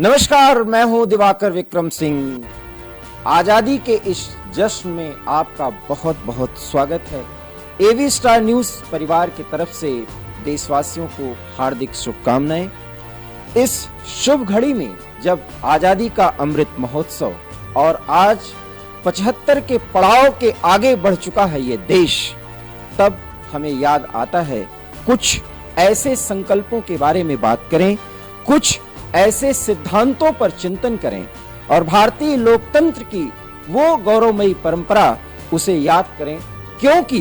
नमस्कार, मैं हूं दिवाकर विक्रम सिंह। आजादी के इस जश्न में आपका बहुत बहुत स्वागत है। एवी स्टार न्यूज परिवार की तरफ से देशवासियों को हार्दिक शुभकामनाएं। इस शुभ घड़ी में जब आजादी का अमृत महोत्सव और आज 75 के पड़ाव के आगे बढ़ चुका है ये देश, तब हमें याद आता है कुछ ऐसे संकल्पों के बारे में बात करें, कुछ ऐसे सिद्धांतों पर चिंतन करें और भारतीय लोकतंत्र की वो गौरवमयी परंपरा उसे याद करें, क्योंकि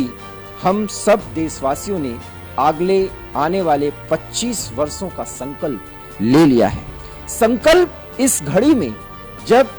हम सब देशवासियों ने अगले आने वाले 25 वर्षों का संकल्प ले लिया है। संकल्प इस घड़ी में जब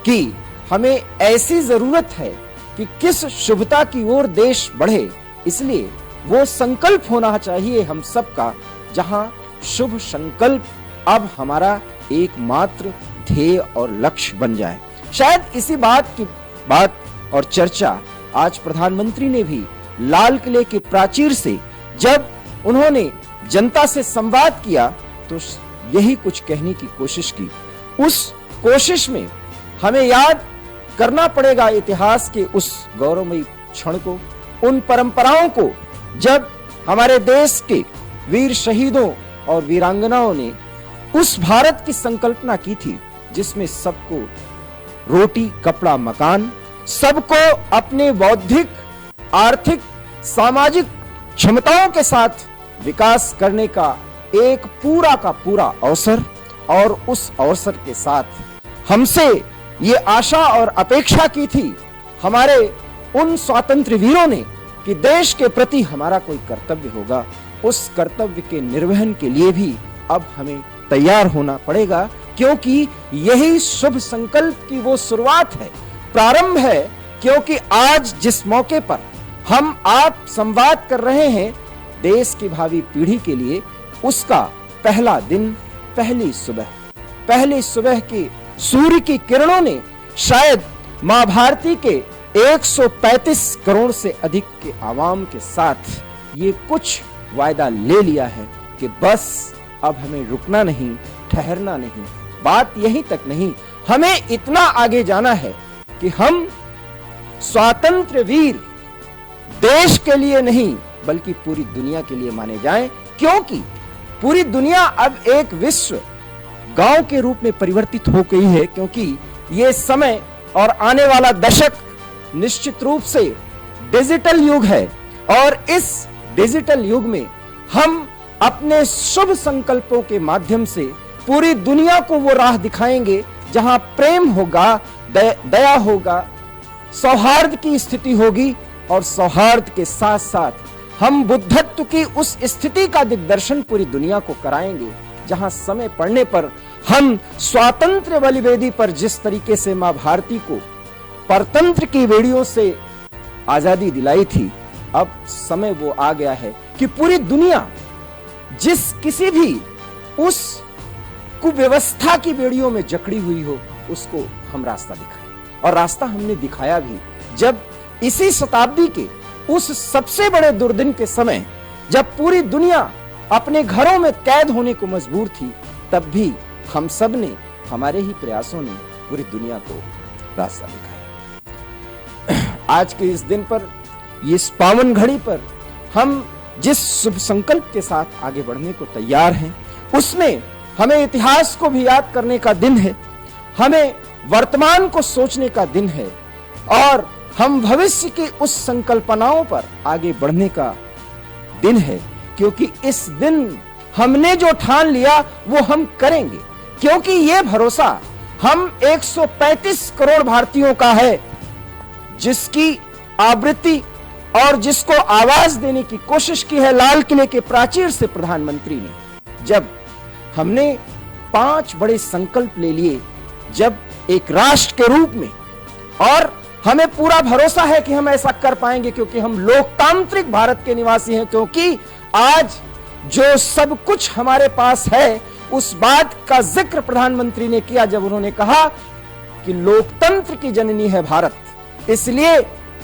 कि हमें ऐसी जरूरत है कि किस शुभता की ओर देश बढ़े, इसलिए वो संकल्प होना चाहिए हम सबका, जहां शुभ संकल्प अब हमारा एकमात्र ध्येय और लक्ष्य बन जाए। शायद इसी बात और चर्चा आज प्रधानमंत्री ने भी लाल किले के प्राचीर से जब उन्होंने जनता से संवाद किया तो यही कुछ कहने की कोशिश की। उस कोशिश में हमें याद करना पड़ेगा इतिहास के उस गौरवमयी क्षण को, उन परंपराओं को जब हमारे देश के वीर शहीदों और वीरांगनाओं ने उस भारत की संकल्पना की थी जिसमें सबको रोटी कपड़ा मकान, सबको अपने बौद्धिक आर्थिक सामाजिक क्षमताओं के साथ विकास करने का एक पूरा का पूरा अवसर, और उस अवसर के साथ हमसे ये आशा और अपेक्षा की थी हमारे उन स्वतंत्र वीरों ने कि देश के प्रति हमारा कोई कर्तव्य होगा। उस कर्तव्य के निर्वहन के लिए भी अब हमें तैयार होना पड़ेगा, क्योंकि यही शुभ संकल्प की वो शुरुआत है, प्रारंभ है। क्योंकि आज जिस मौके पर हम आप संवाद कर रहे हैं देश की भावी पीढ़ी के लिए, उसका पहला दिन पहली सुबह की सूर्य की किरणों ने शायद मां भारती के 135 करोड़ से अधिक के आवाम के साथ ये कुछ वायदा ले लिया है कि बस अब हमें रुकना नहीं, ठहरना नहीं, बात यहीं तक नहीं, हमें इतना आगे जाना है कि हम स्वतंत्र वीर देश के लिए नहीं बल्कि पूरी दुनिया के लिए माने जाएं, क्योंकि पूरी दुनिया अब एक विश्व गांव के रूप में परिवर्तित हो गई है। क्योंकि ये समय और आने वाला दशक निश्चित रूप से डिजिटल युग है, और इस डिजिटल युग में हम अपने शुभ संकल्पों के माध्यम से पूरी दुनिया को वो राह दिखाएंगे जहां प्रेम होगा, दया होगा, सौहार्द की स्थिति होगी, और सौहार्द के साथ साथ हम बुद्धत्व की उस स्थिति का दिग्दर्शन पूरी दुनिया को कराएंगे, जहां समय पड़ने पर हम स्वातंत्र्य बलिवेदी पर जिस तरीके से मां भारती को परतंत्र की बेड़ियों से आजादी दिलाई थी, अब समय वो आ गया है कि पूरी दुनिया जिस किसी भी उस कुव्यवस्था की बेड़ियों में जकड़ी हुई हो, उसको हम रास्ता दिखाएं। और रास्ता हमने दिखाया भी, जब इसी शताब्दी के उस सबसे बड़े दुर्दिन के समय जब पूरी दुनिया अपने घरों में कैद होने को मजबूर थी, तब भी हम सब ने, हमारे ही प्रयासों ने पूरी दुनिया को रास्ता दिखाया। आज के इस दिन पर, इस पावन घड़ी पर हम जिस शुभ संकल्प के साथ आगे बढ़ने को तैयार हैं, उसमें हमें इतिहास को भी याद करने का दिन है, हमें वर्तमान को सोचने का दिन है, और हम भविष्य की उस संकल्पनाओं पर आगे बढ़ने का दिन है। क्योंकि इस दिन हमने जो ठान लिया वो हम करेंगे, क्योंकि ये भरोसा हम 135 करोड़ भारतीयों का है, जिसकी आवृत्ति और जिसको आवाज देने की कोशिश की है लाल किले के प्राचीर से प्रधानमंत्री ने। जब हमने 5 बड़े संकल्प ले लिए, जब एक राष्ट्र के रूप में, और हमें पूरा भरोसा है कि हम ऐसा कर पाएंगे, क्योंकि हम लोकतांत्रिक भारत के निवासी हैं। क्योंकि आज जो सब कुछ हमारे पास है, उस बात का जिक्र प्रधानमंत्री ने किया जब उन्होंने कहा कि लोकतंत्र की जननी है भारत। इसलिए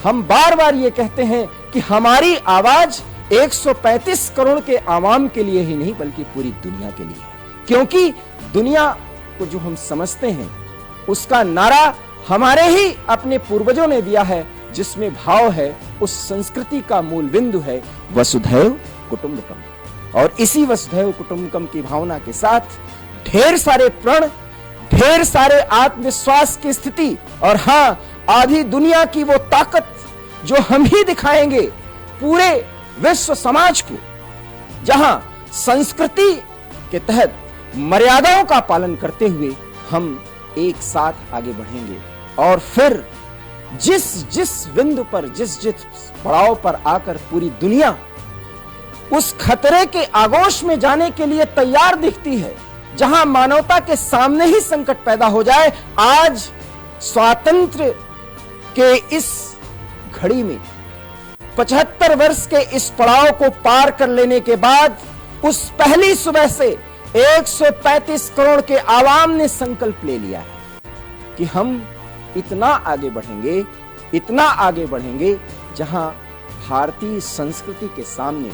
हम बार बार ये कहते हैं कि हमारी आवाज 135 करोड़ के आवाम के लिए ही नहीं बल्कि पूरी दुनिया के लिए है, क्योंकि दुनिया को जो हम समझते हैं, उसका नारा हमारे ही अपने पूर्वजों ने दिया है, जिसमें भाव है, उस संस्कृति का मूल बिंदु है वसुधैव कुटुंबकम। और इसी वसुधैव कुटुंबकम की भावना के साथ ढेर सारे प्रण, ढेर सारे आत्मविश्वास की स्थिति, और हां, आधी दुनिया की वो ताकत जो हम ही दिखाएंगे पूरे विश्व समाज को, जहां संस्कृति के तहत मर्यादाओं का पालन करते हुए हम एक साथ आगे बढ़ेंगे। और फिर जिस जिस बिंदु पर, जिस जिस पड़ाव पर आकर पूरी दुनिया उस खतरे के आगोश में जाने के लिए तैयार दिखती है, जहां मानवता के सामने ही संकट पैदा हो जाए, आज स्वातंत्र्य के इस घड़ी में 75 वर्ष के इस पड़ाव को पार कर लेने के बाद उस पहली सुबह से 135 करोड़ के आवाम ने संकल्प ले लिया है कि हम इतना आगे बढ़ेंगे, इतना आगे बढ़ेंगे, जहां भारतीय संस्कृति के सामने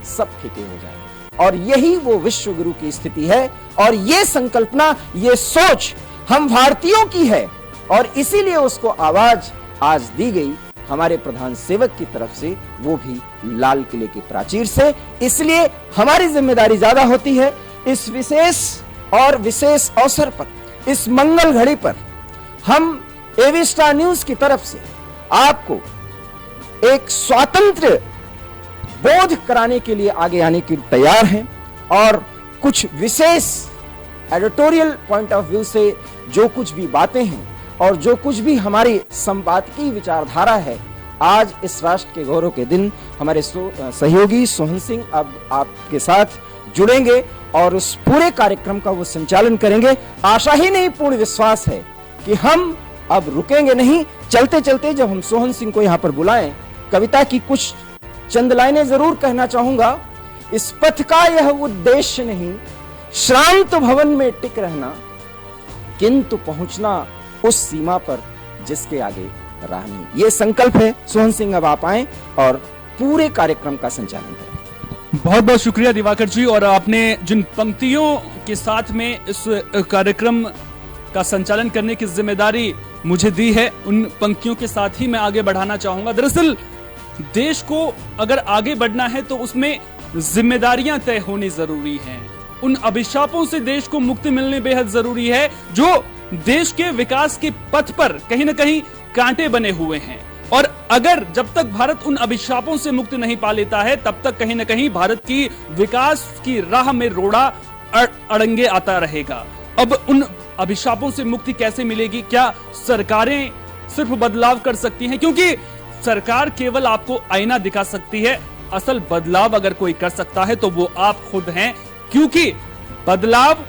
सब फीके हो जाएंगे। और यही वो विश्व गुरु की स्थिति है, और ये संकल्पना, ये सोच हम भारतीयों की है, और इसीलिए उसको आवाज आज दी गई हमारे प्रधान सेवक की तरफ से, वो भी लाल किले की प्राचीर से। इसलिए हमारी जिम्मेदारी ज्यादा होती है इस विशेष और विशेष अवसर पर, इस मंगल घड़ी पर हम एवी स्टार न्यूज की तरफ से आपको एक स्वातंत्र्य बोध कराने के लिए आगे आने के तैयार हैं, और कुछ विशेष एडिटोरियल पॉइंट ऑफ व्यू से जो कुछ भी बातें हैं और जो कुछ भी हमारी संपादकीय विचारधारा है, आज इस राष्ट्र के गौरव के दिन हमारे सहयोगी सोहन सिंह अब आपके साथ जुड़ेंगे और उस पूरे कार्यक्रम का वो संचालन करेंगे। आशा ही नहीं, पूर्ण विश्वास है कि हम अब रुकेंगे नहीं। चलते चलते जब हम सोहन सिंह को यहां पर बुलाएं, कविता की कुछ चंद लाइनें जरूर कहना चाहूंगा। इस पथ का यह उद्देश्य नहीं श्रांत भवन में टिक रहना, किंतु पहुंचना उस सीमा पर जिसके आगे राह नहीं। ये संकल्प है। सोहन सिंह अब आप आए और पूरे कार्यक्रम का संचालन करें। बहुत बहुत शुक्रिया दिवाकर जी, और आपने जिन पंक्तियों के साथ में इस कार्यक्रम का संचालन करने की जिम्मेदारी मुझे दी है, उन पंक्तियों के साथ ही मैं आगे बढ़ाना चाहूंगा। दरअसल देश को अगर आगे बढ़ना है तो उसमें जिम्मेदारियां तय होनी जरूरी हैं। उन अभिशापों से देश को मुक्ति मिलनी बेहद जरूरी है जो देश के विकास के पथ पर कहीं ना कहीं कांटे बने हुए हैं। और अगर जब तक भारत उन अभिशापों से मुक्ति नहीं पा लेता है, तब तक कहीं ना कहीं भारत की विकास की राह में रोड़ा अड़ंगे आता रहेगा। अब उन अभिशापों से मुक्ति कैसे मिलेगी? क्या सरकारें सिर्फ बदलाव कर सकती हैं? क्योंकि सरकार केवल आपको आईना दिखा सकती है, असल बदलाव अगर कोई कर सकता है तो वो आप खुद हैं, क्योंकि बदलाव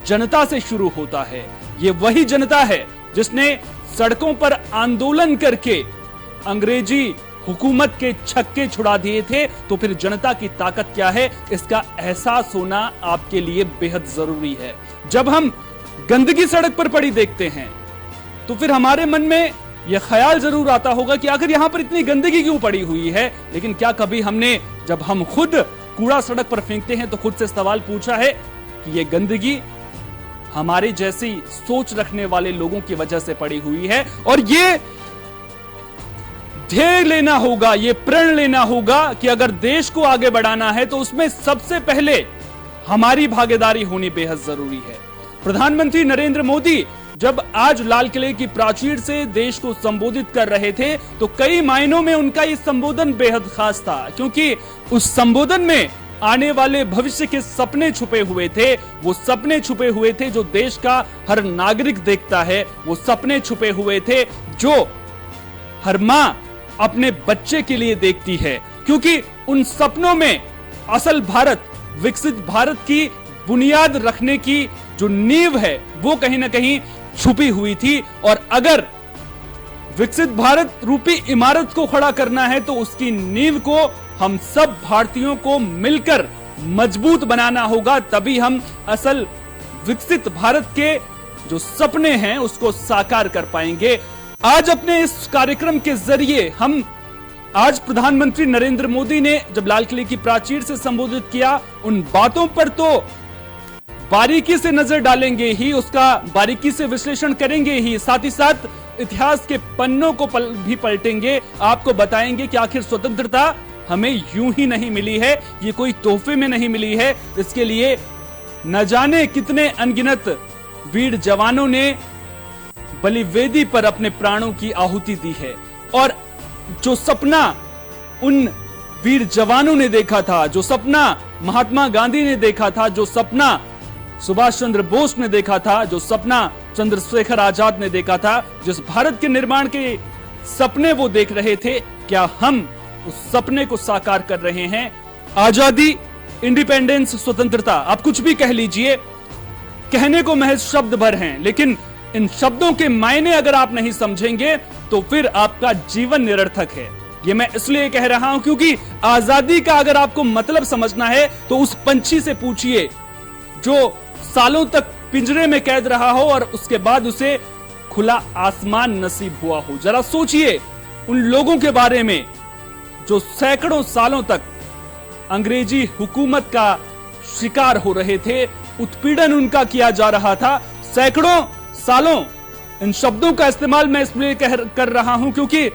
जनता से शुरू होता है। ये वही जनता है जिसने सड़कों पर आंदोलन करके अंग्रेजी हुकूमत के छक्के छुड़ा दिए थे। तो फिर जनता की ताकत क्या है, इसका एहसास होना आपके लिए बेहद जरूरी है। जब हम गंदगी सड़क पर पड़ी देखते हैं तो फिर हमारे मन में यह ख्याल जरूर आता होगा कि आखिर यहां पर इतनी गंदगी क्यों पड़ी हुई है। लेकिन क्या कभी हमने, जब हम खुद कूड़ा सड़क पर फेंकते हैं, तो खुद से सवाल पूछा है कि यह गंदगी हमारे जैसी सोच रखने वाले लोगों की वजह से पड़ी हुई है? और ये ध्येय लेना होगा, ये प्रण लेना होगा कि अगर देश को आगे बढ़ाना है तो उसमें सबसे पहले हमारी भागीदारी होनी बेहद जरूरी है। प्रधानमंत्री नरेंद्र मोदी जब आज लाल किले की प्राचीर से देश को संबोधित कर रहे थे तो कई मायनों में उनका ये संबोधन बेहद खास था, क्योंकि उस संबोधन में आने वाले भविष्य के सपने छुपे हुए थे। वो सपने छुपे हुए थे जो देश का हर नागरिक देखता है। वो सपने छुपे हुए थे जो हर मां अपने बच्चे के लिए देखती है, क्योंकि उन सपनों में असल भारत, विकसित भारत की बुनियाद रखने की जो नींव है वो कहीं ना कहीं छुपी हुई थी। और अगर विकसित भारत रूपी इमारत को खड़ा करना है तो उसकी नींव को हम सब भारतीयों को मिलकर मजबूत बनाना होगा, तभी हम असल विकसित भारत के जो सपने हैं उसको साकार कर पाएंगे। आज अपने इस कार्यक्रम के जरिए हम आज प्रधानमंत्री नरेंद्र मोदी ने जब लाल किले की प्राचीर से संबोधित किया, उन बातों पर तो बारीकी से नजर डालेंगे ही, उसका बारीकी से विश्लेषण करेंगे ही, साथ ही साथ इतिहास के पन्नों को भी पलटेंगे, आपको बताएंगे कि आखिर स्वतंत्रता हमें यूं ही नहीं मिली है, ये कोई तोहफे में नहीं मिली है। इसके लिए न जाने कितने अनगिनत वीर जवानों ने बलिवेदी पर अपने प्राणों की आहुति दी है। और जो सपना उन वीर जवानों ने देखा था, जो सपना महात्मा गांधी ने देखा था, जो सपना सुभाष चंद्र बोस ने देखा था, जो सपना चंद्रशेखर आजाद ने देखा था, जिस भारत के निर्माण के सपने वो देख रहे थे, क्या हम उस सपने को साकार कर रहे हैं? आजादी, इंडिपेंडेंस, स्वतंत्रता, आप कुछ भी कह लीजिए, कहने को महज शब्द भर हैं, लेकिन इन शब्दों के मायने अगर आप नहीं समझेंगे तो फिर आपका जीवन निरर्थक है। ये मैं इसलिए कह रहा हूं क्योंकि आजादी का अगर आपको मतलब समझना है तो उस पंछी से पूछिए जो सालों तक पिंजरे में कैद रहा हो और उसके बाद उसे खुला आसमान नसीब हुआ हो। जरा सोचिए उन लोगों के बारे में जो सैकड़ों सालों तक अंग्रेजी हुकूमत का शिकार हो रहे थे, उत्पीड़न उनका किया जा रहा था सैकड़ों सालों। इन शब्दों का इस्तेमाल मैं इसलिए कर रहा हूं क्योंकि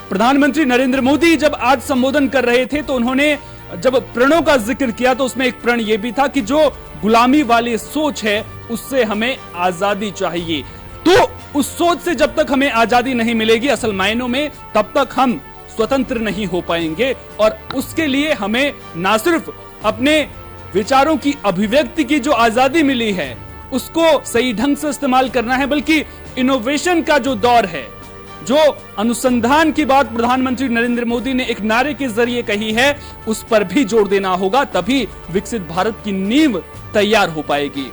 प्रधानमंत्री नरेंद्र मोदी जब आज संबोधन कर रहे थे तो उन्होंने जब प्रणों का जिक्र किया तो उसमें एक प्रण यह भी था कि जो गुलामी वाली सोच है उससे हमें आजादी चाहिए। तो उस सोच से जब तक हमें आजादी नहीं मिलेगी असल मायनों में, तब तक हम स्वतंत्र नहीं हो पाएंगे। और उसके लिए हमें ना सिर्फ अपने विचारों की अभिव्यक्ति की जो आजादी मिली है उसको सही ढंग से इस्तेमाल करना है, बल्कि इनोवेशन का जो दौर है, जो अनुसंधान की बात प्रधानमंत्री नरेंद्र मोदी ने एक नारे के जरिए कही है, उस पर भी जोर देना होगा, तभी विकसित भारत की नींव तैयार हो पाएगी।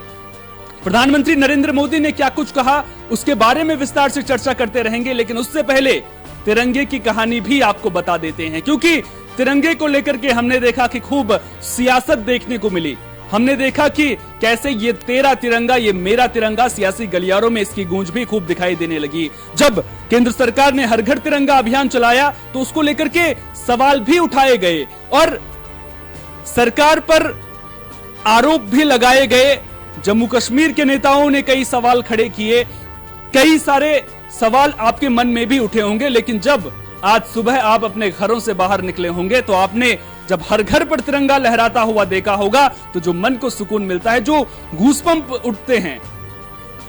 प्रधानमंत्री नरेंद्र मोदी ने क्या कुछ कहा उसके बारे में विस्तार से चर्चा करते रहेंगे, लेकिन उससे पहले तिरंगे की कहानी भी आपको बता देते हैं, क्योंकि तिरंगे को लेकर के हमने देखा कि खूब सियासत देखने को मिली। हमने देखा कि कैसे ये तेरा तिरंगा, ये मेरा तिरंगा, सियासी गलियारों में इसकी गूंज भी खूब दिखाई देने लगी। जब केंद्र सरकार ने हर घर तिरंगा अभियान चलाया तो उसको लेकर के सवाल भी उठाए गए और सरकार पर आरोप भी लगाए गए। जम्मू कश्मीर के नेताओं ने कई सवाल खड़े किए, कई सारे सवाल आपके मन में भी उठे होंगे, लेकिन जब आज सुबह आप अपने घरों से बाहर निकले होंगे तो आपने जब हर घर पर तिरंगा लहराता हुआ देखा होगा तो जो मन को सुकून मिलता है, जो गूसबम्प उठते हैं,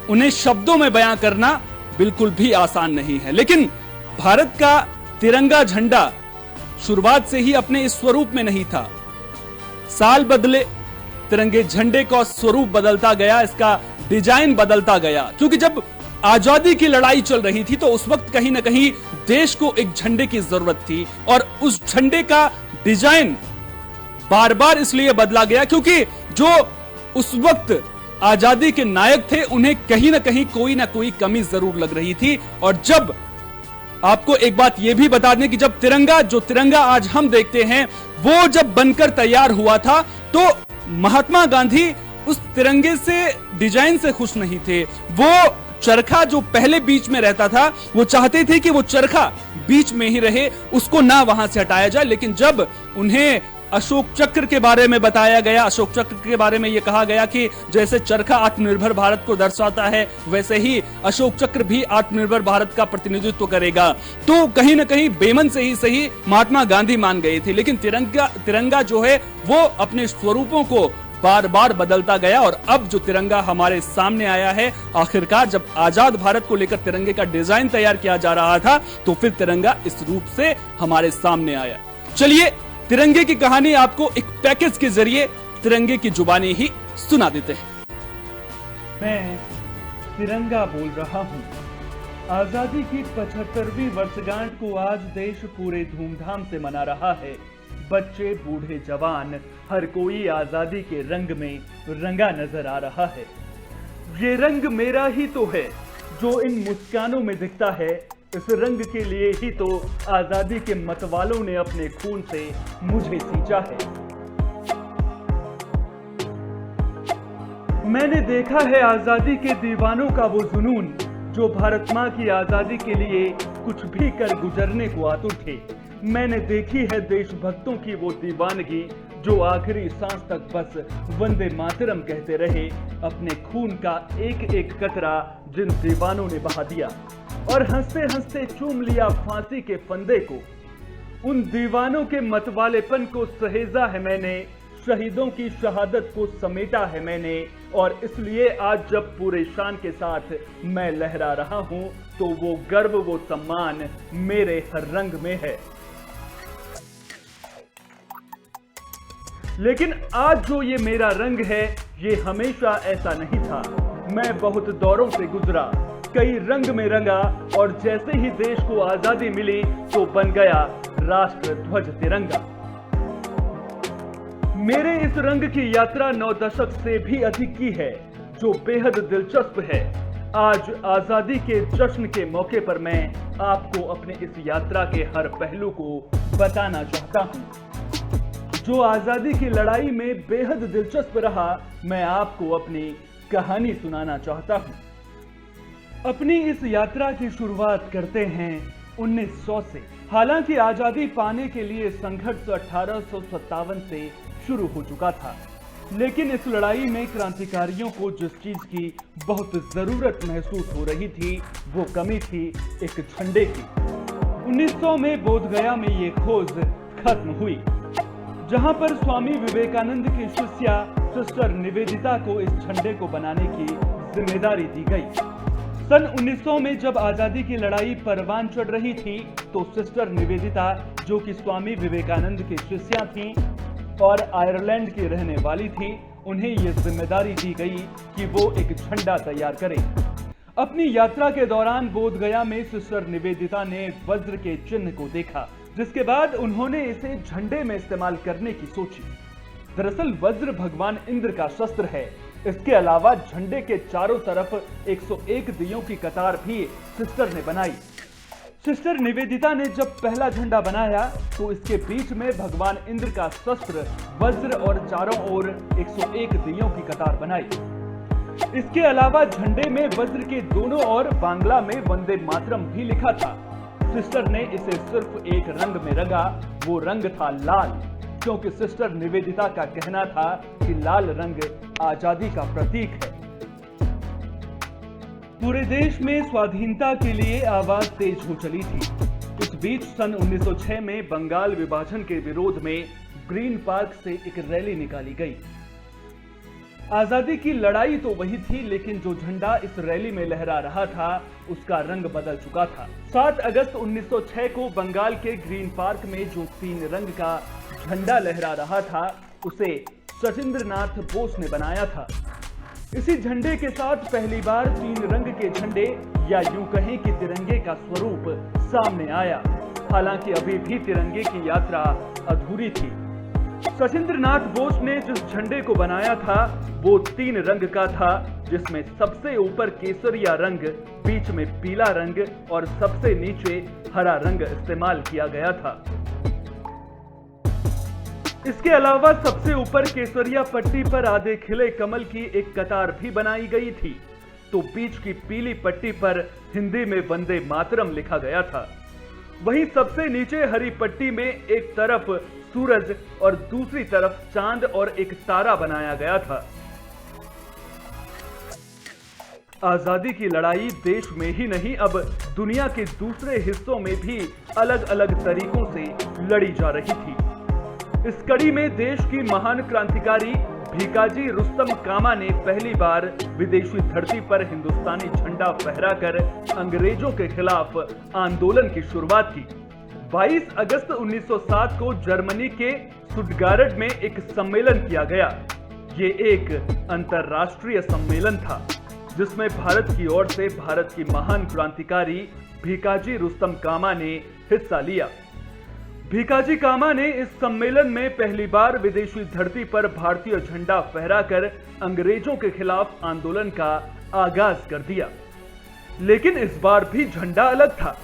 उन्हें शब्दों में बयां करना बिल्कुल भी आसान नहीं है। लेकिन भारत का तिरंगा झंडा शुरुआत से ही अपने इस स्वरूप में नहीं था। साल बदले, तिरंगे झंडे का स्वरूप बदलता गया, इसका डिजाइन बदलता गया, क्योंकि जब आजादी की लड़ाई चल रही थी तो उस वक्त कहीं ना कहीं देश को एक झंडे की जरूरत थी और उस झंडे का डिजाइन बार बार इसलिए बदला गया क्योंकि जो उस वक्त आजादी के नायक थे उन्हें कहीं ना कोई कमी जरूर लग रही थी। और जब आपको एक बात यह भी बता दें कि जब तिरंगा आज हम देखते हैं वो जब बनकर तैयार हुआ था तो महात्मा गांधी उस तिरंगे से डिजाइन से खुश नहीं थे। वो चरखा जो पहले बीच में रहता था वो चाहते थे कि वो चरखा बीच में ही रहे, उसको ना वहां से हटाया जाए। लेकिन जब उन्हें अशोक चक्र के बारे में बताया गया, अशोक चक्र के बारे में यह कहा गया कि जैसे चरखा आत्मनिर्भर भारत को दर्शाता है वैसे ही अशोक चक्र भी आत्मनिर्भर भारत का प्रतिनिधित्व करेगा, तो कहीं ना कहीं बेमन से ही सही महात्मा गांधी मान गए थे। लेकिन तिरंगा जो है वो अपने स्वरूपों को बार बार बदलता गया और अब जो तिरंगा हमारे सामने आया है, आखिरकार जब आजाद भारत को लेकर तिरंगे का डिजाइन तैयार किया जा रहा था तो फिर तिरंगा इस रूप से हमारे सामने आया। चलिए तिरंगे की कहानी आपको एक पैकेज के जरिए तिरंगे की जुबानी ही सुना देते हैं। मैं तिरंगा बोल रहा हूँ। आजादी की 75वीं वर्षगांठ को आज देश पूरे धूमधाम से मना रहा है। बच्चे, बूढ़े, जवान, हर कोई आजादी के रंग में रंगा नजर आ रहा है। ये रंग मेरा ही तो है जो इन मुस्कानों में दिखता है। इस रंग के लिए ही तो आजादी के मतवालों ने अपने खून से मुझे सींचा है। मैंने देखा है आजादी के दीवानों का वो जुनून जो भारत माँ की आजादी के लिए कुछ भी कर गुजरने को आतुर थे। मैंने देखी है देशभक्तों की वो दीवानगी जो आखिरी सांस तक बस वंदे मातरम कहते रहे। अपने खून का एक एक कतरा जिन दीवानों ने बहा दिया और हंसते हंसते चूम लिया फांसी के फंदे को, उन दीवानों के मतवालेपन को सहेजा है मैंने, शहीदों की शहादत को समेटा है मैंने। और इसलिए आज जब पूरे शान के साथ मैं लहरा रहा हूं तो वो गर्व, वो सम्मान मेरे हर रंग में है। लेकिन आज जो ये मेरा रंग है ये हमेशा ऐसा नहीं था। मैं बहुत दौरों से गुजरा, कई रंग में रंगा और जैसे ही देश को आजादी मिली तो बन गया राष्ट्र ध्वज तिरंगा। मेरे इस रंग की यात्रा 9 दशक से भी अधिक की है जो बेहद दिलचस्प है। आज आजादी के जश्न के मौके पर मैं आपको अपने इस यात्रा के हर पहलू को बताना चाहता हूं। जो आजादी की लड़ाई में बेहद दिलचस्प रहा, मैं आपको अपनी कहानी सुनाना चाहता हूं। अपनी इस यात्रा की शुरुआत करते हैं 1900 से। हालांकि आजादी पाने के लिए संघर्ष 1857 से शुरू हो चुका था, लेकिन इस लड़ाई में क्रांतिकारियों को जिस चीज की बहुत जरूरत महसूस हो रही थी वो कमी थी एक झंडे की। 1900 में बोधगया में ये खोज खत्म हुई, जहां पर स्वामी विवेकानंद की शिष्या सिस्टर निवेदिता को इस झंडे को बनाने की जिम्मेदारी दी गई। सन 1900 में जब आजादी की लड़ाई परवान चढ़ रही थी तो सिस्टर निवेदिता, जो कि स्वामी विवेकानंद की शिष्या थीं और आयरलैंड की रहने वाली थी, उन्हें यह जिम्मेदारी दी गई कि वो एक झंडा तैयार करें। अपनी यात्रा के दौरान बोधगया में सिस्टर निवेदिता ने वज्र के चिन्ह को देखा, जिसके बाद उन्होंने इसे झंडे में इस्तेमाल करने की सोची। दरअसल वज्र भगवान इंद्र का शस्त्र है। इसके अलावा झंडे के चारों तरफ 101 दियों की कतार भी सिस्टर ने बनाई। सिस्टर निवेदिता ने जब पहला झंडा बनाया तो इसके बीच में भगवान इंद्र का शस्त्र वज्र और चारों ओर 101 दियों की कतार बनाई। इसके अलावा झंडे में वज्र के दोनों ओर बांग्ला में वंदे मातरम भी लिखा था। सिस्टर ने इसे सिर्फ एक रंग में रंगा, वो रंग था लाल, क्योंकि सिस्टर निवेदिता का कहना था कि लाल रंग आजादी का प्रतीक है। पूरे देश में स्वाधीनता के लिए आवाज तेज हो चली थी। इस बीच सन 1906 में बंगाल विभाजन के विरोध में ग्रीन पार्क से एक रैली निकाली गई। आजादी की लड़ाई तो वही थी, लेकिन जो झंडा इस रैली में लहरा रहा था उसका रंग बदल चुका था। 7 अगस्त 1906 को बंगाल के ग्रीन पार्क में जो 3 रंग का झंडा लहरा रहा था उसे सचिंद्रनाथ बोस ने बनाया था। इसी झंडे के साथ पहली बार 3 रंग के झंडे या यूं कहें कि तिरंगे का स्वरूप सामने आया। हालांकि अभी भी तिरंगे की यात्रा अधूरी थी। सचिंद्रनाथ बोस ने जिस झंडे को बनाया था वो 3 रंग का था, जिसमें सबसे ऊपर केसरिया रंग, बीच में पीला रंग और सबसे नीचे हरा रंग इस्तेमाल किया गया था। इसके अलावा सबसे ऊपर केसरिया पट्टी पर आधे खिले कमल की एक कतार भी बनाई गई थी, तो बीच की पीली पट्टी पर हिंदी में वंदे मातरम लिखा गया था। वहीं सबसे नीचे हरी पट्टी में एक तरफ सूरज और दूसरी तरफ चांद और एक तारा बनाया गया था। आजादी की लड़ाई देश में ही नहीं, अब दुनिया के दूसरे हिस्सों में भी अलग अलग तरीकों से लड़ी जा रही थी। इस कड़ी में देश की महान क्रांतिकारी भीकाजी रुस्तम कामा ने पहली बार विदेशी धरती पर हिंदुस्तानी झंडा फहराकर अंग्रेजों के खिलाफ आंदोलन की शुरुआत की। 22 अगस्त 1907 को जर्मनी के स्टुटगार्ट में एक सम्मेलन किया गया। ये एक अंतर्राष्ट्रीय सम्मेलन था जिसमें भारत की ओर से भारत की महान क्रांतिकारी भीकाजी रुस्तम कामा ने हिस्सा लिया। भीकाजी कामा ने इस सम्मेलन में पहली बार विदेशी धरती पर भारतीय झंडा फहराकर अंग्रेजों के खिलाफ आंदोलन का आगाज कर दिया। लेकिन इस बार भी झंडा अलग था।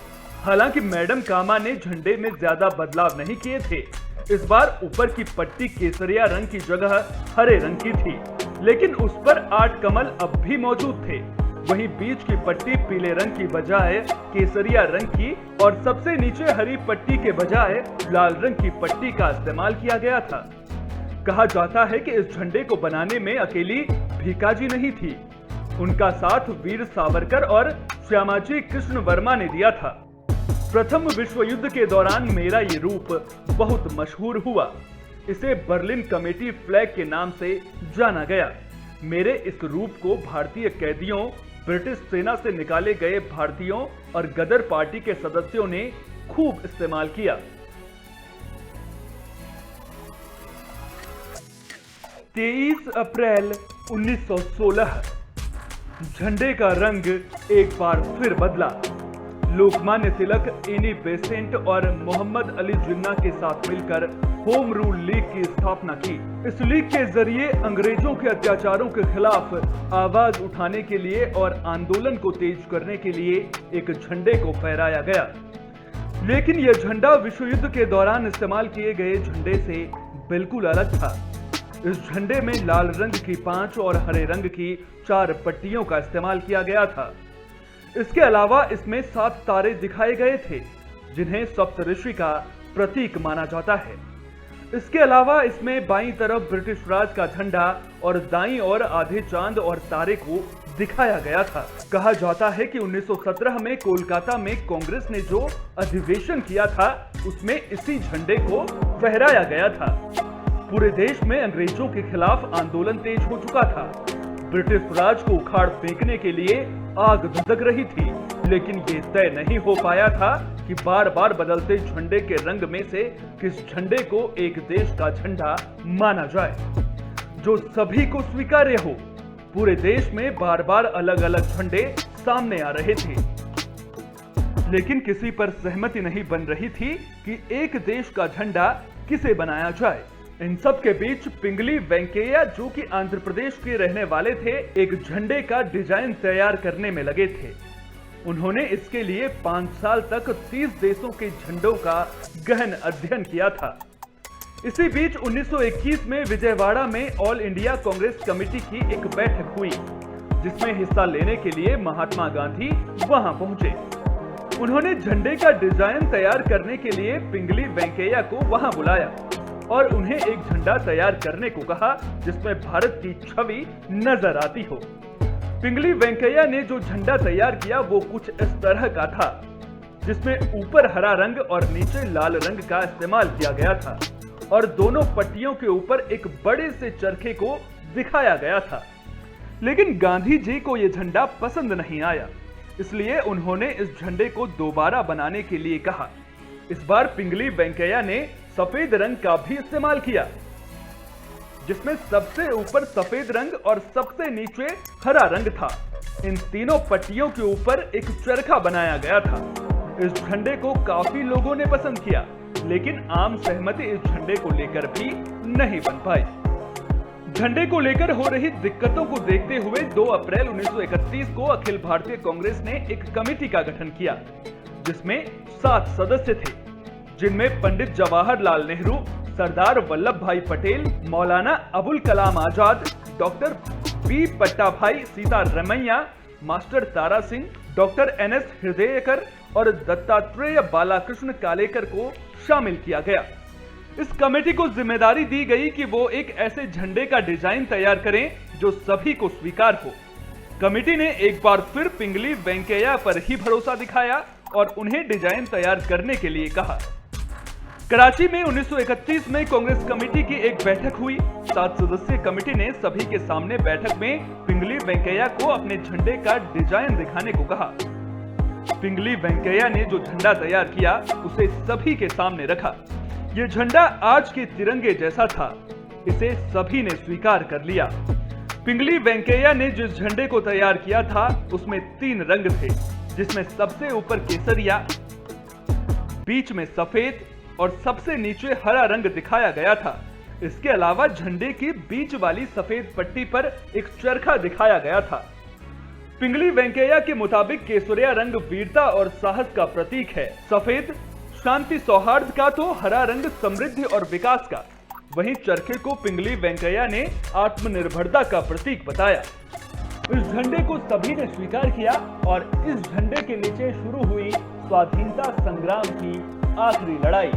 हालांकि मैडम कामा ने झंडे में ज्यादा बदलाव नहीं किए थे। इस बार ऊपर की पट्टी केसरिया रंग की जगह हरे रंग की थी, लेकिन उस पर 8 कमल अब भी मौजूद थे। वहीं बीच की पट्टी पीले रंग की बजाय केसरिया रंग की और सबसे नीचे हरी पट्टी के बजाय लाल रंग की पट्टी का इस्तेमाल किया गया था। कहा जाता है कि इस झंडे को बनाने में अकेली भीकाजी नहीं थी, उनका साथ वीर सावरकर और श्यामाजी कृष्ण वर्मा ने दिया था। प्रथम विश्व युद्ध के दौरान मेरा ये रूप बहुत मशहूर हुआ। इसे बर्लिन कमेटी फ्लैग के नाम से जाना गया। मेरे इस रूप को भारतीय कैदियों, ब्रिटिश सेना से निकाले गए भारतीयों और गदर पार्टी के सदस्यों ने खूब इस्तेमाल किया। 23 अप्रैल 1916 झंडे का रंग एक बार फिर बदला। लोकमान्य तिलक, एनी बेसेंट और मोहम्मद अली जिन्ना के साथ मिलकर होम रूल लीग की स्थापना की। इस लीग के जरिए अंग्रेजों के अत्याचारों के खिलाफ आवाज उठाने के लिए और आंदोलन को तेज करने के लिए एक झंडे को फहराया गया। लेकिन यह झंडा विश्व युद्ध के दौरान इस्तेमाल किए गए झंडे से बिल्कुल अलग था। इस झंडे में लाल रंग की 5 और हरे रंग की 4 पट्टियों का इस्तेमाल किया गया था। इसके अलावा इसमें 7 तारे दिखाए गए थे, जिन्हें सप्तऋषि का प्रतीक माना जाता है। इसके अलावा इसमें बाईं तरफ ब्रिटिश राज का झंडा और दाईं ओर आधे चांद और तारे को दिखाया गया था। कहा जाता है कि 1917 में कोलकाता में कांग्रेस ने जो अधिवेशन किया था, उसमें इसी झंडे को फहराया गया था। पूरे देश में अंग्रेजों के खिलाफ आंदोलन तेज हो चुका था। ब्रिटिश राज को उखाड़ फेंकने के लिए आग धधक रही थी, लेकिन ये तय नहीं हो पाया था कि बार बार बदलते झंडे के रंग में से किस झंडे को एक देश का झंडा माना जाए, जो सभी को स्वीकार्य हो। पूरे देश में बार बार अलग अलग झंडे सामने आ रहे थे, लेकिन किसी पर सहमति नहीं बन रही थी कि एक देश का झंडा किसे बनाया जाए। इन सब के बीच पिंगली वेंकैया, जो कि आंध्र प्रदेश के रहने वाले थे, एक झंडे का डिजाइन तैयार करने में लगे थे। उन्होंने इसके लिए 5 साल तक 30 देशों के झंडों का गहन अध्ययन किया था। इसी बीच 1921 में विजयवाड़ा में ऑल इंडिया कांग्रेस कमेटी की एक बैठक हुई, जिसमें हिस्सा लेने के लिए महात्मा गांधी वहां पहुंचे। उन्होंने झंडे का डिजाइन तैयार करने के लिए पिंगली वेंकैया को वहां बुलाया और उन्हें एक झंडा तैयार करने को कहा, जिसमें भारत की छवि नजर आती हो। पिंगली वेंकैया ने जो झंडा तैयार किया वो कुछ इस तरह का था, जिसमें ऊपर हरा रंग और नीचे लाल रंग का इस्तेमाल किया गया था और दोनों पट्टियों के ऊपर एक बड़े से चरखे को दिखाया गया था। लेकिन गांधी जी को यह झंडा पसंद नहीं आया, इसलिए उन्होंने इस झंडे को दोबारा बनाने के लिए कहा। इस बार पिंगली वेंकैया ने सफेद रंग का भी इस्तेमाल किया, जिसमें सबसे ऊपर सफेद रंग और सबसे नीचे हरा रंग था। इन तीनों पट्टियों के ऊपर एक चरखा बनाया गया था। इस झंडे को काफी लोगों ने पसंद किया, लेकिन आम सहमति इस झंडे को लेकर भी नहीं बन पाई। झंडे को लेकर हो रही दिक्कतों को देखते हुए 2 अप्रैल 1931 को अखिल भारतीय कांग्रेस ने एक कमेटी का गठन किया, जिसमें 7 सदस्य थे, जिनमें पंडित जवाहरलाल नेहरू, सरदार वल्लभ भाई Patel, Maulana Abul Kalam Azad, doctor B पट्टाभाई Sitaramayya, master Tara Singh, doctor NS हृदयकर और दत्तात्रेय बालाकृष्ण कालेकर को शामिल किया गया। इस कमेटी को जिम्मेदारी दी गई कि वो एक ऐसे झंडे का डिजाइन तैयार करें जो सभी को स्वीकार हो। कमेटी ने एक बार फिर पिंगली वेंकैया पर ही भरोसा दिखाया और उन्हें डिजाइन तैयार करने के लिए कहा। कराची में 1931 में कांग्रेस कमेटी की एक बैठक हुई। 7 सदस्यीय कमेटी ने सभी के सामने बैठक में पिंगली वेंकैया को अपने झंडे का डिजाइन दिखाने को कहा। पिंगली वेंकैया ने जो झंडा तैयार किया उसे सभी के सामने रखा। ये झंडा आज के तिरंगे जैसा था। इसे सभी ने स्वीकार कर लिया। पिंगली वेंकैया ने जिस झंडे को तैयार किया था उसमें 3 रंग थे, जिसमें सबसे ऊपर केसरिया, बीच में सफेद और सबसे नीचे हरा रंग दिखाया गया था। इसके अलावा झंडे की बीच वाली सफेद पट्टी पर एक चरखा दिखाया गया था। पिंगली वेंकैया के मुताबिक केसरिया रंग वीरता और साहस का प्रतीक है, सफेद शांति सौहार्द का, तो हरा रंग समृद्धि और विकास का। वहीं चरखे को पिंगली वेंकैया ने आत्मनिर्भरता का प्रतीक बताया। इस झंडे को सभी ने स्वीकार किया और इस झंडे के नीचे शुरू हुई स्वाधीनता संग्राम की आखिरी लड़ाई,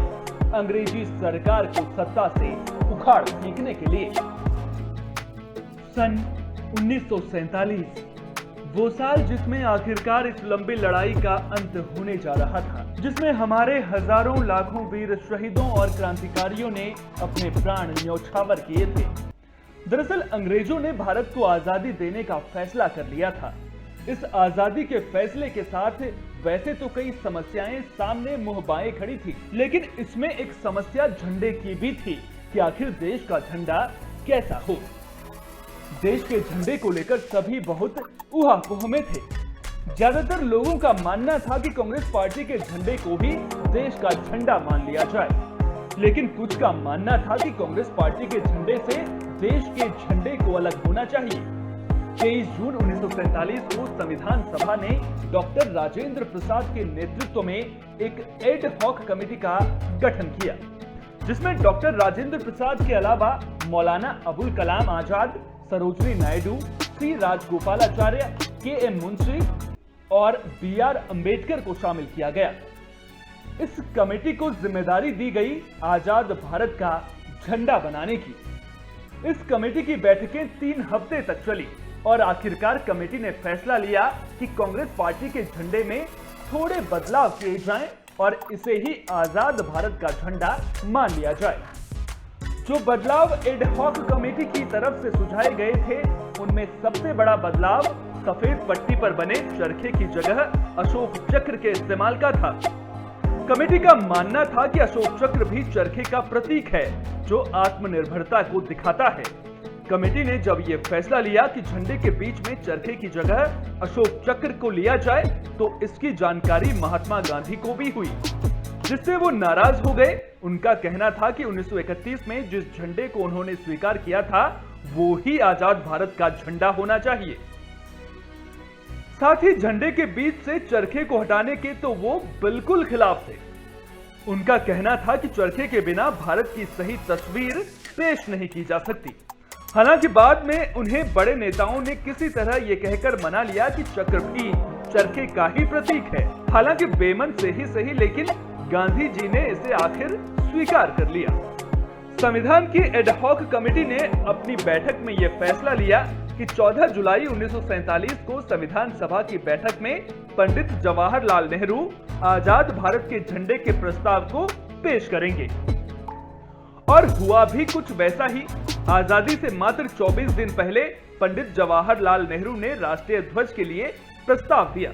अंग्रेजी सरकार को सत्ता से उखाड़ फेंकने के लिए। सन 1947 वो साल जिसमें आखिरकार इस लंबी लड़ाई का अंत होने जा रहा था, जिसमें हमारे हजारों लाखों वीर शहीदों और क्रांतिकारियों ने अपने प्राण न्यौछावर किए थे। दरअसल अंग्रेजों ने भारत को आजादी देने का फैसला कर लिया था। इस आजादी के फैसले के साथ वैसे तो कई समस्याएं सामने मुंह बाएं खड़ी थी, लेकिन इसमें एक समस्या झंडे की भी थी कि आखिर देश का झंडा कैसा हो। देश के झंडे को लेकर सभी बहुत ऊहापोह में थे। ज्यादातर लोगों का मानना था कि कांग्रेस पार्टी के झंडे को भी देश का झंडा मान लिया जाए, लेकिन कुछ का मानना था कि कांग्रेस पार्टी के झंडे से देश के झंडे को अलग होना चाहिए। 23 जून 1947 को संविधान सभा ने डॉक्टर राजेंद्र प्रसाद के नेतृत्व में एक एड हॉक कमेटी का गठन किया, जिसमें डॉक्टर राजेंद्र प्रसाद के अलावा मौलाना अबुल कलाम आजाद, सरोजनी नायडू, सी राजगोपालाचार्य, के.एम. मुंशी और बी.आर. अंबेडकर को शामिल किया गया। इस कमेटी को जिम्मेदारी दी गई आजाद भारत का झंडा बनाने की। इस कमेटी की बैठकें 3 हफ्ते तक चली और आखिरकार कमेटी ने फैसला लिया कि कांग्रेस पार्टी के झंडे में थोड़े बदलाव किए जाएं और इसे ही आजाद भारत का झंडा मान लिया जाए। जो बदलाव एड हॉक कमेटी की तरफ से सुझाए गए थे, उनमें सबसे बड़ा बदलाव सफेद पट्टी पर बने चरखे की जगह अशोक चक्र के इस्तेमाल का था। कमेटी का मानना था कि अशोक चक्र भी चरखे का प्रतीक है जो आत्मनिर्भरता को दिखाता है। कमेटी ने जब यह फैसला लिया कि झंडे के बीच में चरखे की जगह अशोक चक्र को लिया जाए, तो इसकी जानकारी महात्मा गांधी को भी हुई, जिससे वो नाराज हो गए। उनका कहना था कि 1931 में जिस झंडे को उन्होंने स्वीकार किया था, वो ही आजाद भारत का झंडा होना चाहिए। साथ ही झंडे के बीच से चरखे को हटाने के तो वो बिल्कुल खिलाफ थे। उनका कहना था कि चरखे के बिना भारत की सही तस्वीर पेश नहीं की जा सकती। हालांकि बाद में उन्हें बड़े नेताओं ने किसी तरह ये कहकर मना लिया कि चक्र भी चरखे का ही प्रतीक है। हालांकि बेमन से ही सही, लेकिन गांधी जी ने इसे आखिर स्वीकार कर लिया। संविधान की एड हॉक कमेटी ने अपनी बैठक में यह फैसला लिया कि 14 जुलाई 1947 को संविधान सभा की बैठक में पंडित जवाहरलाल नेहरू आजाद भारत के झंडे के प्रस्ताव को पेश करेंगे। और हुआ भी कुछ वैसा ही। आजादी से मात्र 24 दिन पहले पंडित जवाहरलाल नेहरू ने राष्ट्रीय ध्वज के लिए प्रस्ताव दिया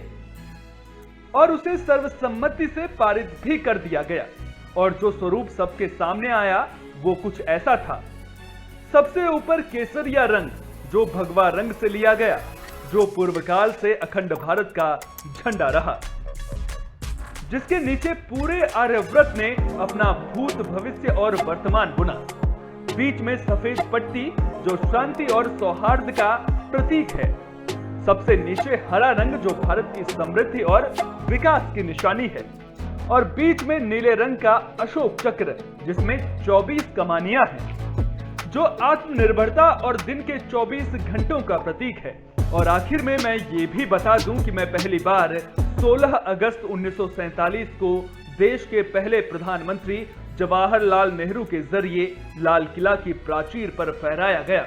और उसे सर्वसम्मति से पारित भी कर दिया गया। और जो स्वरूप सबके सामने आया वो कुछ ऐसा था। सबसे ऊपर केसरिया रंग, जो भगवा रंग से लिया गया, जो पूर्व काल से अखंड भारत का झंडा रहा, जिसके नीचे पूरे आर्यव्रत ने अपना भूत, भविष्य और वर्तमान बुना। बीच में सफेद पट्टी जो शांति और सौहार्द का प्रतीक है। सबसे नीचे हरा रंग जो भारत की समृद्धि और विकास की निशानी है। और बीच में नीले रंग का अशोक चक्र जिसमें 24 कमानियां हैं, जो आत्मनिर्भरता और दिन के 24 घंटों का प्रतीक है। और आखिर में मैं ये भी बता दूं कि मैं पहली बार 16 अगस्त 1947 को देश के पहले प्रधानमंत्री जवाहरलाल नेहरू के जरिए लाल किला की प्राचीर पर फहराया गया।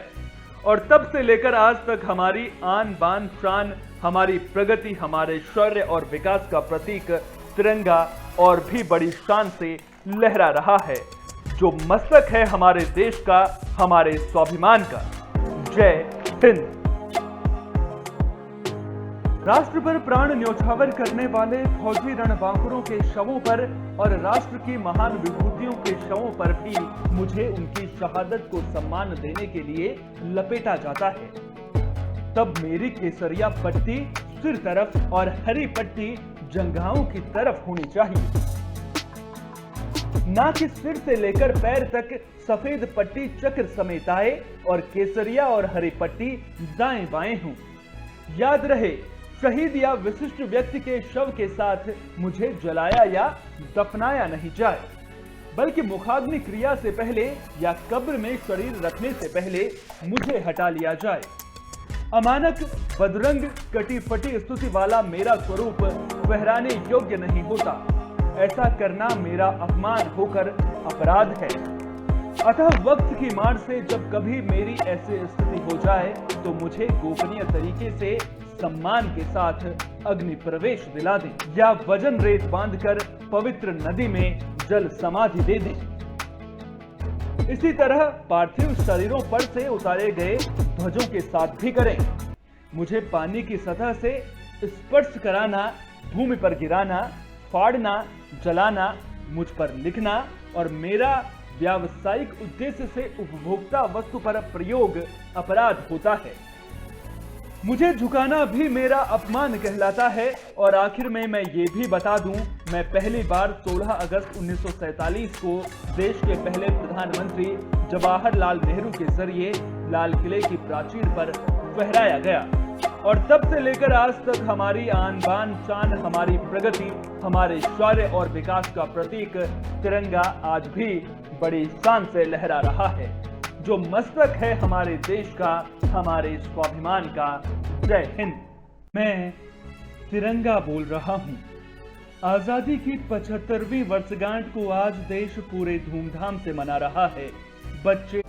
और तब से लेकर आज तक हमारी आन बान शान, हमारी प्रगति, हमारे शौर्य और विकास का प्रतीक तिरंगा और भी बड़ी शान से लहरा रहा है, जो मस्तक है हमारे देश का, हमारे स्वाभिमान का। जय हिंद। राष्ट्र पर प्राण न्यौछावर करने वाले फौजी रणबांकुरों के शवों पर और राष्ट्र की महान विभूतियों के शवों पर भी मुझे उनकी शहादत को सम्मान देने के लिए लपेटा जाता है। तब मेरी केसरिया पट्टी सिर तरफ और हरी पट्टी जंघाओं की तरफ होनी चाहिए, ना कि सिर से लेकर पैर तक सफेद पट्टी चक्र समेत आए और केसरिया और हरी पट्टी दाएं बाएं हों। याद रहे, शहीद या विशिष्ट व्यक्ति के शव के साथ मुझे जलाया या दफनाया नहीं जाए, बल्कि मुखाग्नि क्रिया से पहले या कब्र में शरीर रखने से पहले मुझे हटा लिया जाए। अमानक बदरंग कटी फटी स्तुति वाला मेरा स्वरूप फहराने योग्य नहीं होता। ऐसा करना मेरा अपमान होकर अपराध है। अतः वक्त की मार से जब कभी मेरी ऐसी स्थिति हो जाए तो मुझे गोपनीय तरीके से सम्मान के साथ अग्नि प्रवेश दिला दें या वजन रेत बांधकर पवित्र नदी में जल समाधि दे दें। इसी तरह पार्थिव शरीरों पर से उतारे गए ध्वजों के साथ भी करें। मुझे पानी की सतह से स्पर्श कराना, भूमि पर गिराना, फाड़ना, जलाना, मुझ पर लिखना और मेरा व्यावसायिक उद्देश्य से उपभोक्ता वस्तु पर प्रयोग अपराध होता है। मुझे झुकाना भी मेरा अपमान कहलाता है। और आखिर में मैं ये भी बता दूं, मैं पहली बार 16 अगस्त 1947 को देश के पहले प्रधानमंत्री जवाहरलाल नेहरू के जरिए लाल किले की प्राचीर पर फहराया गया और तब से लेकर आज तक हमारी आन बान शान, हमारी प्रगति, हमारे शौर्य और विकास का प्रतीक तिरंगा आज भी बड़ी शान से लहरा रहा है, जो मस्तक है हमारे देश का, हमारे स्वाभिमान का। जय हिंद। मैं तिरंगा बोल रहा हूँ। आजादी की 75वीं वर्षगांठ को आज देश पूरे धूमधाम से मना रहा है। बच्चे